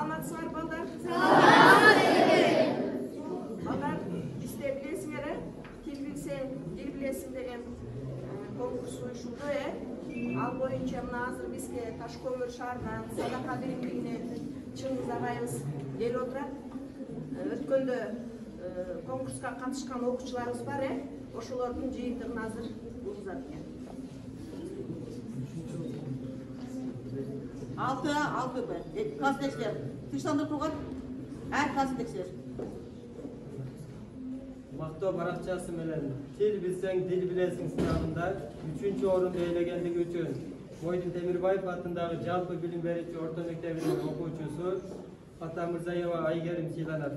Саламатсыздар балдар? Балдар, бизде билесиңер, тил билсе, дил билесиң деген конкурс уюшулду. Ал боюнча мына азыр бизге Ташкөмүр шаарынан Садака биримдигинен Чыңгыз агайыбыз келип отурат. Өткөндө конкурска катышкан окуучуларыбыз бар, ошолордун жыйынтыгын азыр угузат экен. 6 класс текстер. Тыштандырып турган. Класс текстер. Мактоо баракчасы менен тил билсең, дил билесиң сынагында 3-чү орунду ээлегендиги үчүн Мойдин Темирбаев атындагы жалпы билим берүүчү орто мектебинин окуучусу Атамырзаева Айгерим сыйланат.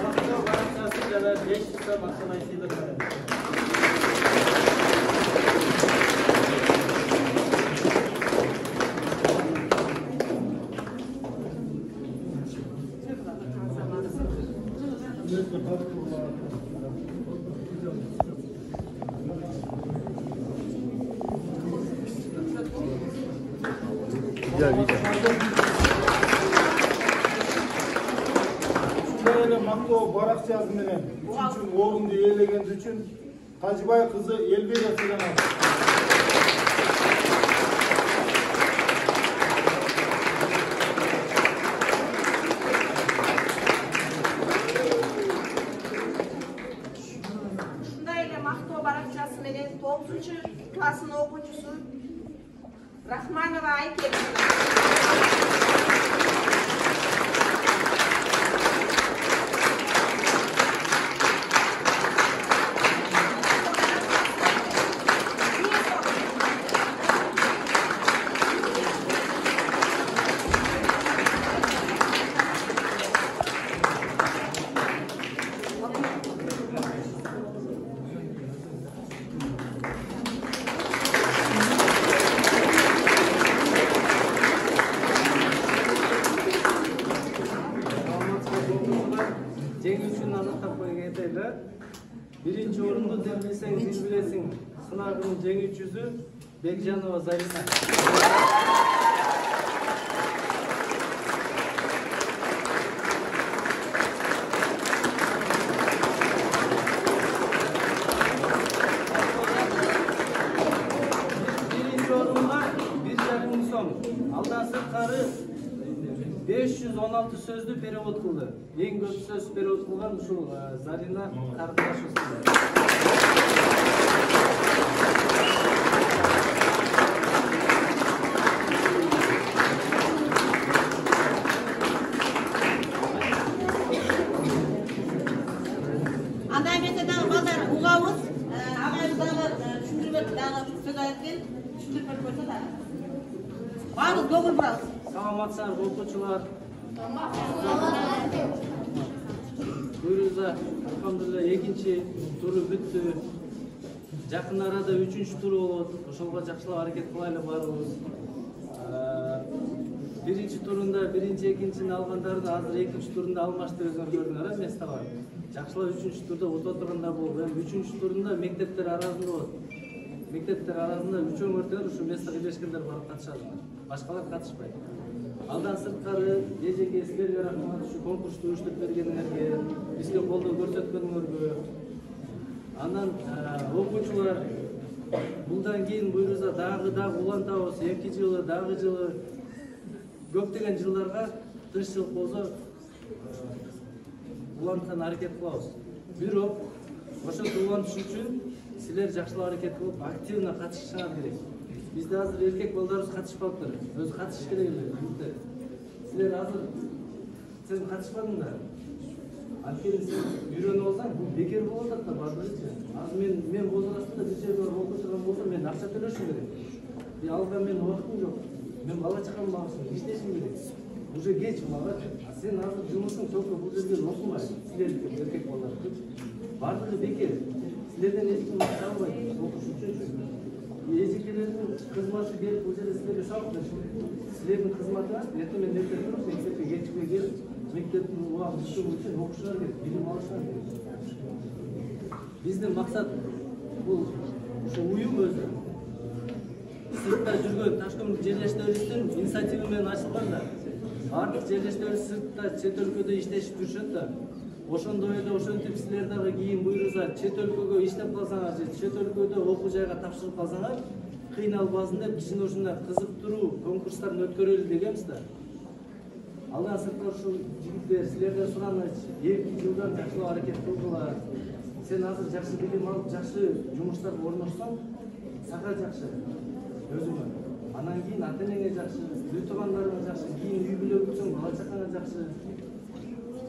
Мактоо баракчасы жана 5 сом акчалай сыйлык берет. Мактоо баракчасы менен 3-чү орунду ээлегенди үчүн Тажыбай кызы Элбека сыйланат. Ушундай эле мактоо баракчасы менен 9-чу класстын окуучусу Рахманова Айкерим. Birinci orundu dil bilseң, dil bilesиң сынагынын жеңүүчүсү Бекжанова Зарина. Birinci orunга 1,5 сом. Алдан сырткары 516 сөздү перевод кылды. Эң көп сөз перевод кылган ушул Зарина кардашыбыз. Андай эмесе дагы балдар угабыз. Агайыбыз дагы түшүндүрбөп дагы сөз айтып, түшүндүрүп койсо дагы. Баабыз добур бурабыз. Саламатсыздар окуучулар. Буюруза алхамдулилла экинчи туру бүттү. Жакын арада 3-чү туру болот. Ошолго жакшылап аракет кылайлы барыбыз. Биринчи турунда биринчи, экинчини алгандарды азыр экинчи турунда алмаштырып көрдүңөр, место бар. Жакшылап 3-чү турда отура турганда болду. 3-чү турунда мектептер арасында болот. Мектептер арасында 3 өңүртөр ушу местоге беришкендер барып катышат. Башкалар катышпайт. Алдан сырткары эжеке силерге рахмат ушу конкурсту уюштуруп бергениңерге, бизге колдоо көрсөткөнүңөргө. Анан окуучулар булдан кийин буюрса дагы улантабыз, 2 жылы, дагы жылы көптөгөн жылдарга тырышчылык болсо уланткан аракет кылабыз. Бирок ошентип улантыш үчүн силер жакшылап аракет кылып активно катышышыңар керек. Bizde hazır erkek ballarımız katışmaktır. Öz katış gereğiyle. Sizler hazır, sen katışmadın da. Alkerin sen yürüyen olsan, bu bekar olacak da bazıları. Az men bozulastım da bir şey var, okuturgan olsam, men akça töleşim gerek. Bir algan men vaktim yok. Men bala çıkan bağışım, işleşim gerek. Уже geç bala. Sen hazır cumhursun çok bu жерге okumay. Sizler erkek ballar. Bazıları bekar. Sizlerden eski vakit almayın. Okuş üçün. Ежекелердің қызматы беріп, бұл жерде сіздерге шалықтыр. Сіздердің қызматы, ертең мен мектепте тұрып, мектепке кешікпей келіп, мектептің уақытын түсіру үшін оқушылар керек, білім алушылар керек. Біздің мақсат бұл ошо уюм өзү сыртта жүргөн Ташкөмүр жерлештерибиздин инициатива менен ачылган да. Бардык жерлештерибиз сыртта чет өлкөдө иштешип жүрүшөт да. Ошондой эле ошентип силер дагы кийин буйруза чет өлкөгө иштеп калсаңар же чет өлкөдө окуу жайга тапшырып калсаңар кыйналбасын деп биздин ушундай кызыктыруу конкурстарын өткөрөлү дегенбиз да. Алдан сырткары ушул жигиттер силерден сураныч 2 жылдан жакшылап аракет кылдылар. Сен азыр жакшы билим алып жакшы жумуштарга орношсоң сага жакшы өзүңө. Анан кийин ата-энеңе жакшы, үй туугандарыңа жакшы, кийин үй бүлө бүтсөң бала чакаңа жакшы.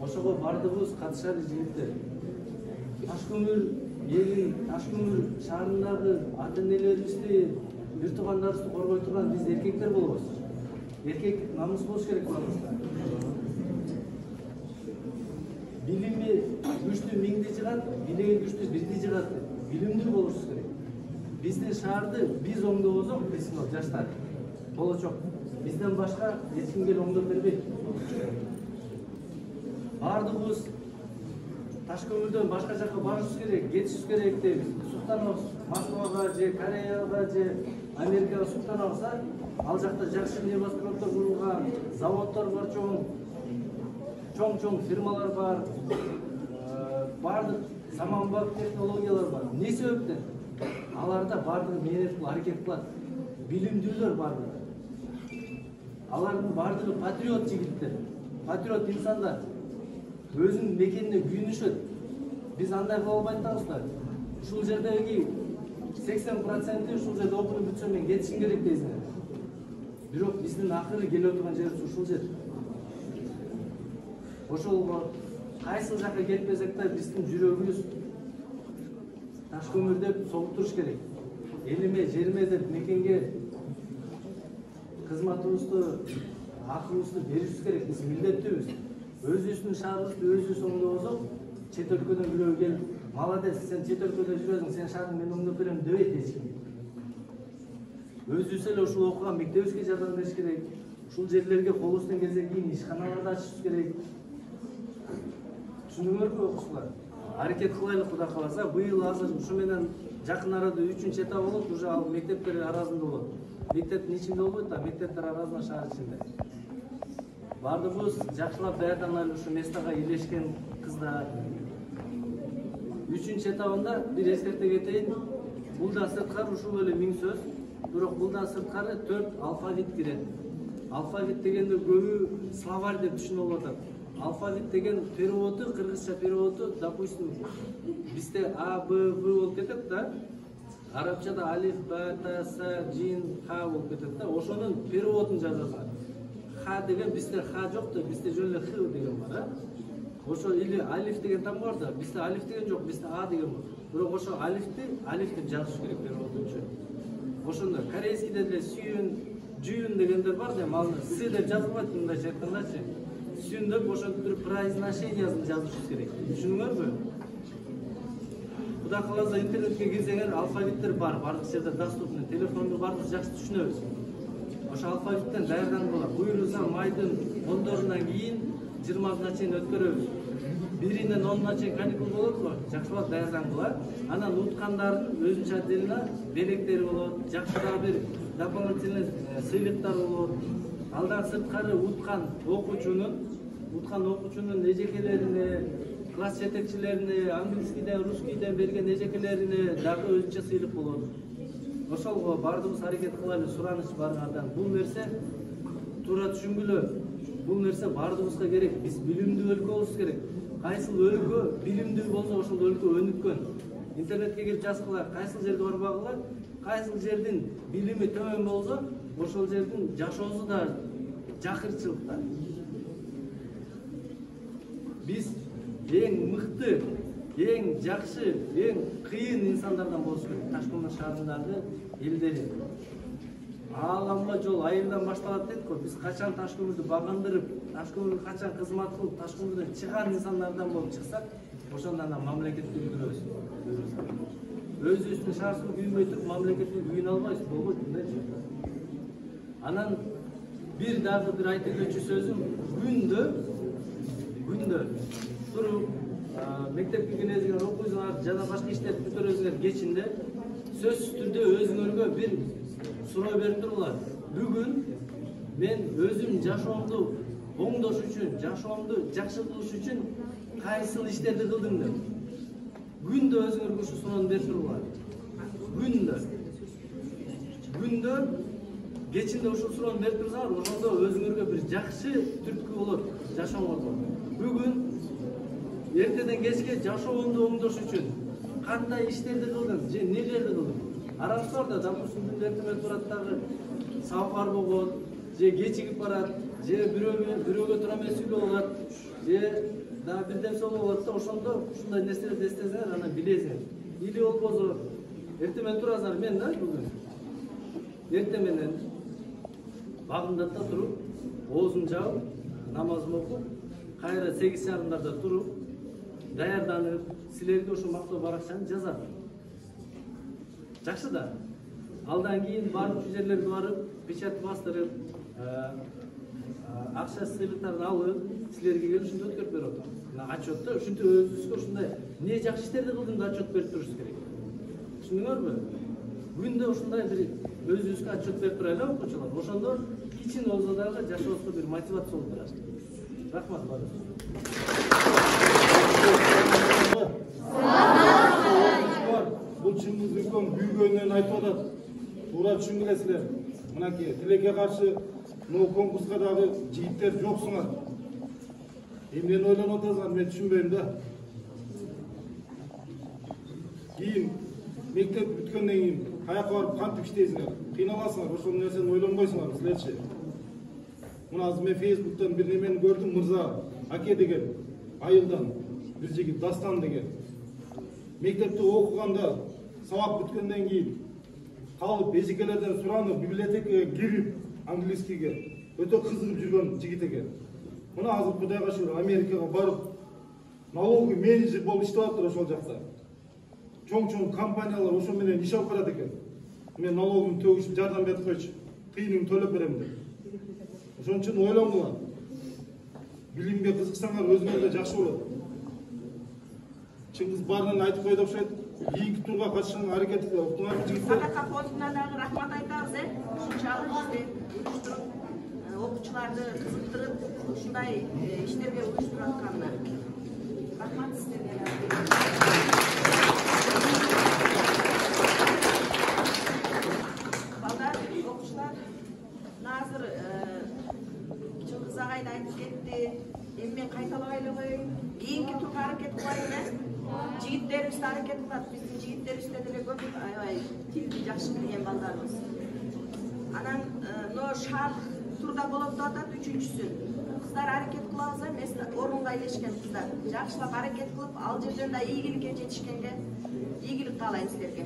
Ошого бардыгыбыз катышалы жигиттер. Ташкөмүр элин, Ташкөмүр шаарындагы ата-энелерибизди, үй туугандарыбызды коргой турган биз эркектер болобуз. Эркек намыс болуш керек балыбызда. Билими күчтүү миңди жыгат, билеги күчтүү бирди жыгат. Билимдүү болушубуз керек. Биздин шаарды биз оңдобосок, биз жаштар болочок. Бизден башка эч кимге оңдоп бербейт. Бардыгыбыз Ташкөмүрдөн башка жакка барышыбыз керек, кетишибиз керек деп суктанабыз. Москвага же Кореяга же Америкага суктанабыз. Ал жакта жакшы небоскроптор курулган, заводдор бар, чоң фирмалар бар. Бардык заманбап технологиялар бар. Не себептен? Аларда бардыгы менен аракет кылат. Билимдүүлөр бардыгы. Алардын бардыгы патриот жигиттер, патриот инсандар. Өзүнүн мекенине күйүнүшөт. Биз андай кыла албайт атабыз да. Ушул жердеги 80% ушул жерде окуп бүтсөм мен кетишим керек дейсиңер. Бирок биздин акыры келип отурган жерибиз ушул жер. Ошолго кайсыл жакка кетпесек да биздин жүрөгүбүз Ташкөмүр деп согуп туруш керек. Элиме, жериме деп мекенге кызматыбызды, акыбызды беришибиз керек. Биз милдеттүүбүз. Өзүбүздүн шаарыбызды өзүбүз оңдобосок, чет өлкөдөн бирөө келип, "Молодец, сен чет өлкөдө жүрөсүң, сен шаарыңды мен оңдоп берем" дебейт эч ким. Өзүбүз эле ушул окуган мектебибизге жардам бериш керек. Ушул жерлерге колубуздан келсе кийин ишканаларды ачышыбыз керек. Түшүндүңөрбү окуучулар? Аракет кылайлы Кудай кааласа. Быйыл азыр ушу менен жакын арада 3-чү этап болот, уже ал мектептер арасында болот. Мектептин ичинде болбойт да, мектептер арасында шаар ичинде. Бардыгыбыз жакшылап даярданалы ушу местага элешкен кыздар. 3-чү этабында бир эскерте кетейин. Бул да сырткары ушул эле 1000 сөз. Бирок бул да сырткары 4 алфавит кирет. Алфавит дегенде көбү словарь деп түшүнүп атат. Алфавит деген переводу, кыргызча переводу, допустим, бизде А, Б, В болуп кетет да. Арабчада алиф, ба, та, са, жин, ха болуп кетет да. Ошонун переводун жазасыңар. Ха деген бизде ха жок да, бизде жөн эле х деген бар, а. Ошо или алиф деген там бар да, бизде алиф деген жок, бизде А деген бар. Бирок ошо алифти алиф деп жазыш керек переводчу. Ошондо корейскийде деле сүйүн, жүйүн дегендер бар да, малны с деп жазылбайт мындайча айткандачы. Сүйүн деп ошентип произношениясын жазышыбыз керек. Түшүндүңөрбү? Кудай кааласа интернетке кирсеңер алфавиттер бар, бардык жерде доступный. Телефонду бардык жакшы түшүнөбүз. Ошо алфавиттен даярданып болот. Буйруса майдын 10-дорунан кийин 20-сына чейин өткөрөбүз. 1-ден 10-на чейин каникул болот го, жакшылап даярдангыла. Анан уткандардын өзүнчө отдельно белектери болот, жакшы дагы бир дополнительный сыйлыктар болот. Алдан сырткары уткан окуучунун эжекелерине, класс жетекчилерине, английскийден, русскийден берген эжекелерине дагы өзүнчө сыйлык болот. Ошолго бардыгыбыз аракет кылайлы, сураныч барыңардан. Бул нерсе туура түшүнгүлө. Бул нерсе бардыгыбызга керек. Биз билимдүү өлкө болушубуз керек. Кайсыл өлкө билимдүү болсо ошол өлкө өнүккөн. Интернетке кирип жазгыла, кайсыл жерге барбагыла, кайсыл жердин билими төмөн болсо, ошол жердин жашоосу да жакырчылыкта. Биз эң мыкты, эң жакшы, эң кыйын инсандардан болуш керек. Ташкөмүр шаарындагы элдери. Ааламга жол айылдан башталат дейт го. Биз качан Ташкөмүрдү багындырып, Ташкөмүргө качан кызмат кылып, Ташкөмүрдөн чыган инсандардан болуп чыксак, ошондо анда мамлекетти үлгүрөбүз. Өзүбүздүн шаарыбызды күймөй туруп, мамлекеттин күйүн албайбыз, болбойт мындайчы. Анан бир дагы бир айта кетчү сөзүм, күндө туруп, мектепке киресиңер, окуйсуңар жана башка иштерди бүтөрөсүңөр кечинде сөзсүз түрдө өзүңөргө бир суроо берип туруңар. Бүгүн мен өзүм жашоомду оңдош үчүн, жашоомду жакшы кылыш үчүн кайсыл иштерди кылдым деп. Күндө өзүңөргө ушу суроону берип туруңар. Күндө кечинде ушул суроону берип турсаңар, ошондо өзүңөргө бир жакшы түрткү болот жашооңорго. Бүгүн эртеден кечке жашоомду оңдош үчүн кандай иштерди кылдым же нелерди кылдым? Араңыздар да, допустим, эртемен турат дагы сапар болгон, же кечигип барат, же бирөөгө тура эмес сүйлөп алат, же дагы бир нерсе болуп алат да, ошондо ушундай нерселерди эстесеңер, анан билесиңер. Или болбосо эртемен турасыңар, мен да бүгүн эрте менен багымдатта туруп, оозумду жаап, намазымды окуп, кайра 8:30 туруп, даярданып, силерге ошо мактоо баракчаны жазам. Жакшы да. Алдан кийин баардык жерлерге барып, печать бастырып, акча сыйлыктарды алып, силерге келип ушунда өткөрүп берип атам. Мына отчетто ушинтип өзүбүзгө ушундай эмне жакшы иштерди кылдым да отчет берип турушубуз керек. Түшүндүңөрбү? Күндө ушундай бир өзүбүзгө отчет берип турайлы окуучулар. Ошондо кичине болсо дагы жашообузга бир мотивация болуп турат. Рахмат баарыңызга. Бул чыңгыз үлкөн büyüгөнүн айтып атат. Туура түшүнгүлесиздер. Мынакей тилекке каршы могу конкурска дагы жигиттер жоксуңар. Эмнени ойлонуп атасыңар, мен түшүнбөйм да. Кийин мектеп бүткөндөн кийин каяка барып кантип иштейсиңер? Кыйналасыңар, ошол нерсени ойлонбойсуңар силерчи. Мына азыр мен Facebook'тан бир немени көрдүм, Мырза Аке деген айылдан бир жигит Дастан деген. Мектепте окуганда сабак бүткөндөн кийин калып эжекелерден суранып библиотекага кирип английскийге өтө кызыгып жүргөн жигит экен. Мына азыр Кудайга шүгүр Америкага барып налоговый менеджер болуп иштеп атыптыр ошол жакта. Чоң компаниялар ошо менен иш алып барат экен. Мен налогумду төгүшүп жардам берип койчу, тыйынымды төлөп берем деп. Ошон үчүн ойлонгула. Билимге кызыксаңар өзүңөргө жакшы болот. Чыңгыз баарынан айтып койду окшойт. Кийинки турга катышканга аракет кылып, уктуңарбы жигиттер? Садака фондуна дагы рахмат айтабыз, ушунчалык бизди уюштуруп, окуучуларды кызыктырып, ушундай иштерге уюштуруп атканына. Рахмат сиздерге. Балдар, окуучулар, азыр Чыңгыз агай да айтып кетти. Эми мен кайталабай эле коеюн. Кийинки турга аракет кылайын да. Жигиттерибиз да аракет кылат. Биздин жигиттерибизде деле көп аябай тилди жакшы билген балдарыбыз. Анан но шарх турда болот деп атат 3-үчүсү. Кыздар аракет кылабыз эмес, орунга илешкен кыздар. Жакшылап аракет кылып, ал жерден да ийгиликке жетишкенге ийгилик каалайм силерге.